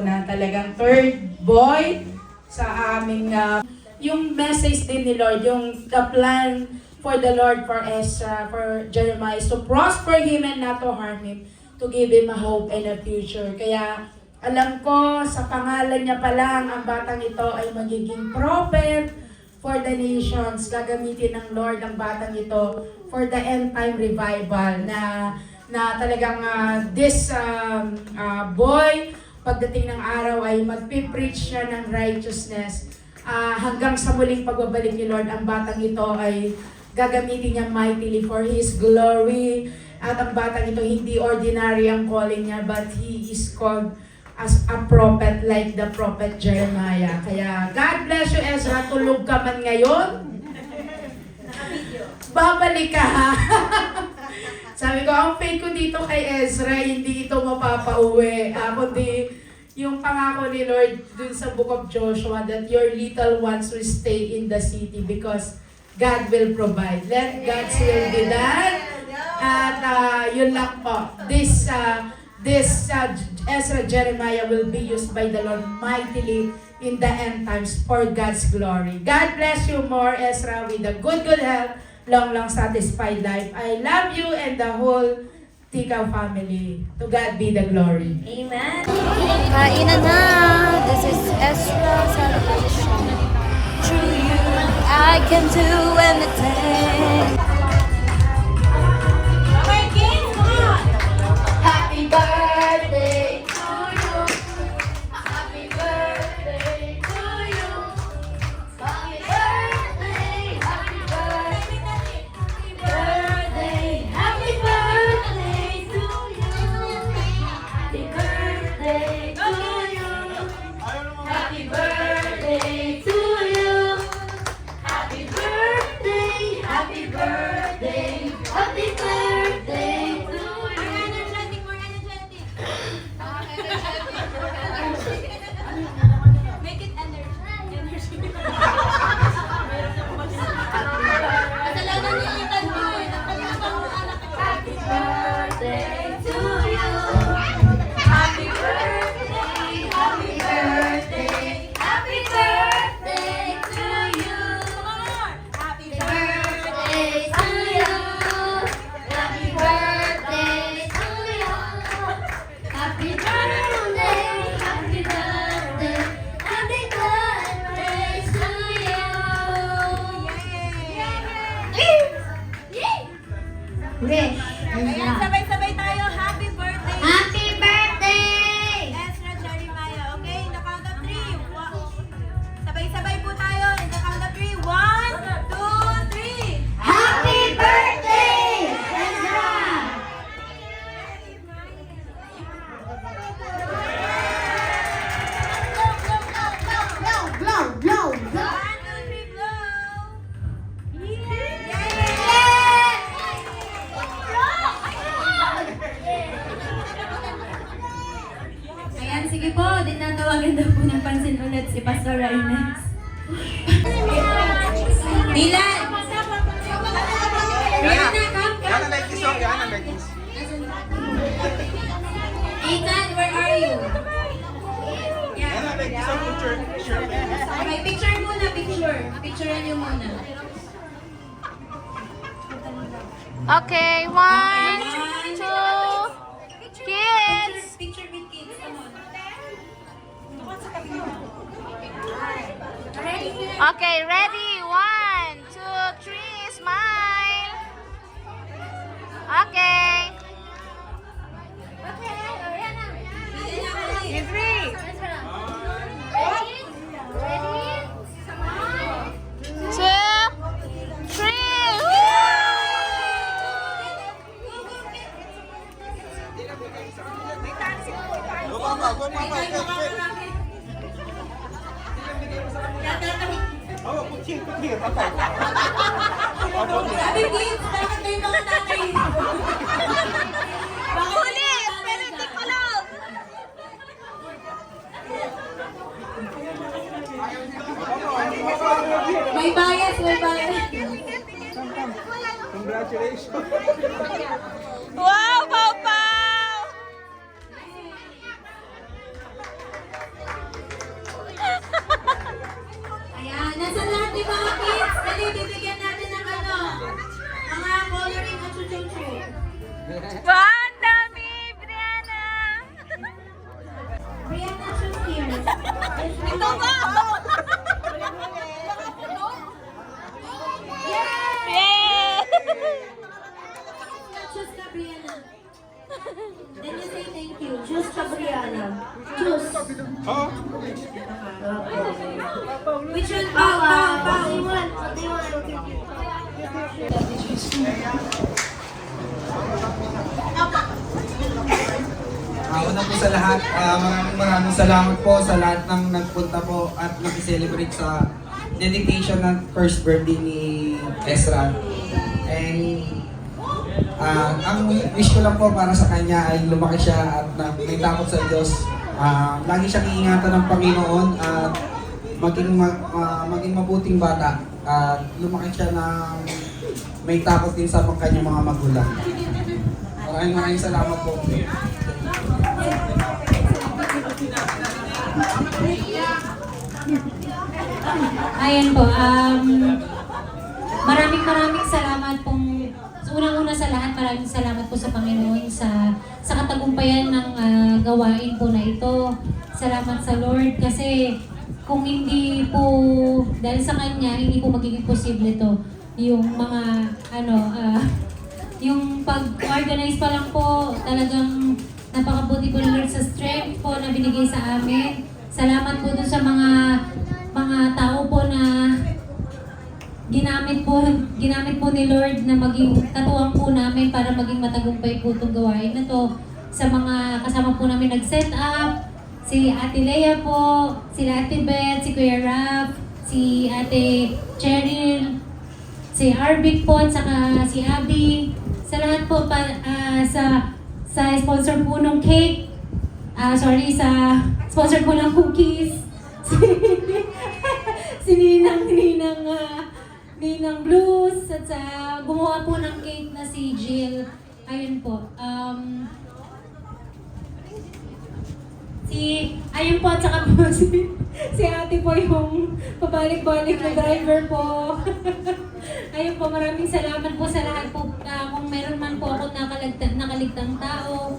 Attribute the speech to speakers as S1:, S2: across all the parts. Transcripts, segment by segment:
S1: na talagang third boy sa aming yung message din ni Lord, yung the plan for the Lord for Ezra, for Jeremiah is to prosper him and not to harm him, to give him a hope and a future. Kaya alam ko sa pangalan niya pa lang ang batang ito ay magiging prophet for the nations. Gagamitin ng Lord ang batang ito for the end time revival na talagang this boy pagdating ng araw ay magpipreach siya ng righteousness. Hanggang sa muling pagbabalik ni Lord, ang batang ito ay gagamitin niya mightily for His glory. At ang batang ito, hindi ordinary ang calling niya, but he is called as a prophet like the prophet Jeremiah. Kaya, God bless you, Ezra. Tulog ka man ngayon. Babalik ka, ha? Sabi ko, ang faith ko dito kay Ezra, hindi ito mapapauwi. Kundi yung pangako ni Lord dun sa book of Joshua that your little ones will stay in the city because God will provide. Let God's will be done. At yun lang po. This Ezra Jeremiah will be used by the Lord mightily in the end times for God's glory. God bless you more, Ezra, with a good health, long satisfied life. I love you and the whole Tikaw family. To God be the glory.
S2: Amen. Kainan na. This is Ezra celebration. Through you, I can do anything. Okay, kids, come on.
S1: Happy birthday to you. Happy birthday to you. Happy birthday, happy birthday. Happy birthday, happy birthday to you. Happy birthday to you. Happy birthday to you. Happy birthday, happy birthday. Happy birthday to you.
S2: Make it energy. Kasalanan niyo yung tanto eh.
S1: Happy birthday to you. Happy birthday, happy birthday, happy birthday to you.
S2: Happy
S1: Birthday to you. Happy birthday to you. Happy birthday, happy birthday, happy birthday to you. Okay.
S2: Ayan, sabay-sabay tayo. Happy birthday.
S1: Happy birthday!
S2: Ezra Jeremiah. Okay, in the count of 3. Sabay-sabay po tayo. In the count of 3. 1, 2, 3.
S1: Happy birthday, Ezra! Blow, blow,
S2: 1, 2, 3, blow. Ayan, sige po. Dinatawagan daw po ng pansin ulit si Pastor Reynes. Dylan! Rihanna, come.
S3: Yana like this song, Yana like this.
S2: Ethan, where are you?
S3: Yana like this song, picture.
S2: Okay, picture muna, picture. Picturean niyo muna.
S4: Okay, one, two, kids.
S2: Picture with kids, come on.
S4: Okay, ready? One, two, three, smile. Okay. You three. Two, three.
S3: Go mama, go mama. Oh, put here, okay.
S2: Sabi kids, dapat may mga tatay.
S4: Huli, pero hindi ko lang.
S2: May bias, may bias.
S3: Congratulations.
S4: Wow, Pau Pau!
S2: Brianna, choose here.
S4: Ito ba? Yay!
S2: Choose ka, Brianna. Then you say thank you. Choose ka, Brianna. Choose.
S3: Oh,
S2: Which one? What do you want? What do you want?
S5: Una po sa lahat, maraming salamat po sa lahat ng nagpunta po at nag-celebrate sa dedication ng first birthday ni Ezra. And ang wish ko lang po para sa kanya ay lumaki siya at may takot sa Diyos. Lagi siyang iingatan ng Panginoon at maging mabuting bata. At lumaki siya ng may takot din sa kanyang mga magulang. Maraming salamat po.
S6: Ayan po, maraming salamat pong, unang-una sa lahat, maraming salamat po sa Panginoon sa katagumpayan ng gawain po na ito. Salamat sa Lord kasi kung hindi po, dahil sa Kanya, hindi po magiging posible to. Yung mga, yung pag-organize pa lang po, talagang napakabuti po ng Lord sa strength po na binigay sa amin. Salamat po dun sa mga tao po na ginamit po ni Lord na maging katuwang po namin para maging matagumpay po itong gawain na to. Sa mga kasama po namin nag-set up, si Ate Lea po, sila Ate Beth, si Kuya Rap, si Ate Cheryl, si Arvic po, at saka si Abby. Sa lahat po sa sponsor po ng cake, sa sponsor po ng cookies, si Ninang Blues, at sa gumawa po ng cake na si Jill. Ayun po. Ayun po, at saka po si ate po yung pabalik-balik na driver po. Ayun po, maraming salamat po sa lahat po. Kung meron man po ako nakaligtang tao,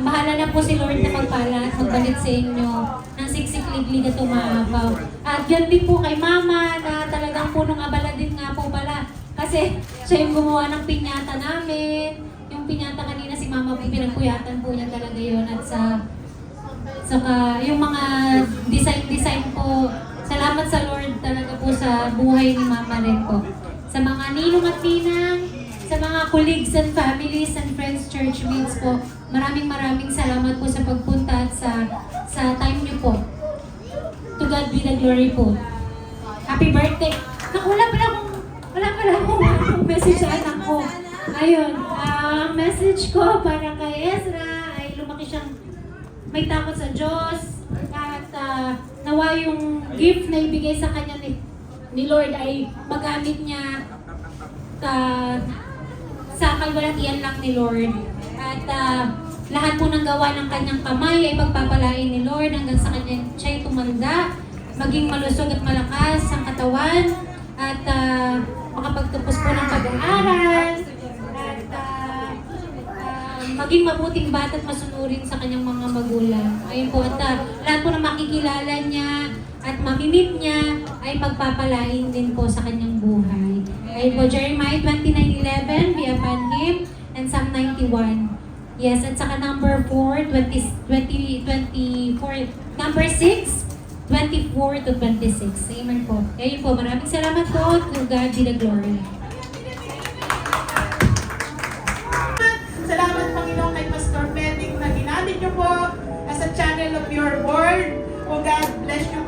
S6: bahala na po si Lord na magpala at magbalik sa inyo ng siksik-liglig at umaapaw. At yan din po kay Mama na talagang punong abala din nga po pala. Kasi siya yung gumawa ng pinyata namin. Yung pinyata kanina si Mama, pinagpuyatan po niya talaga yun. At saka yung mga design po, salamat sa Lord talaga po sa buhay ni Mama rin po. Sa mga ninong at ninang, sa mga colleagues and families and friends, church mates po, maraming salamat po sa pagpunta at sa time niyo po. To God be the glory po. Happy birthday! Naku, wala pala akong message sa anak ko. Ayun, ang message ko para kay Ezra ay lumaki siyang may takot sa Diyos at nawa yung gift na ibigay sa kanya ni Lord ay magamit niya sa kalwalatian lang ni Lord. At lahat po ng gawa ng kanyang kamay ay pagpapalain ni Lord hanggang sa kanya siya'y tumanda, maging malusog at malakas ang katawan, at makapagtapos po ng pag-aaral, at maging mabuting bata at masunurin sa kanyang mga magulang. Ayun po, at lahat po na makikilala niya at mamimit niya ay pagpapalain din po sa kanyang buhay. Ayun po, Jeremiah 29:11, be upon him, and Psalm 91. Yes, at saka number 4, 24, number 6, 24 to 26. Amen po. Ayun po, maraming salamat po. To God be the glory.
S1: Salamat Panginoon kay Pastor Feding na ginamit niyo po as a channel of your word. Oh God, bless you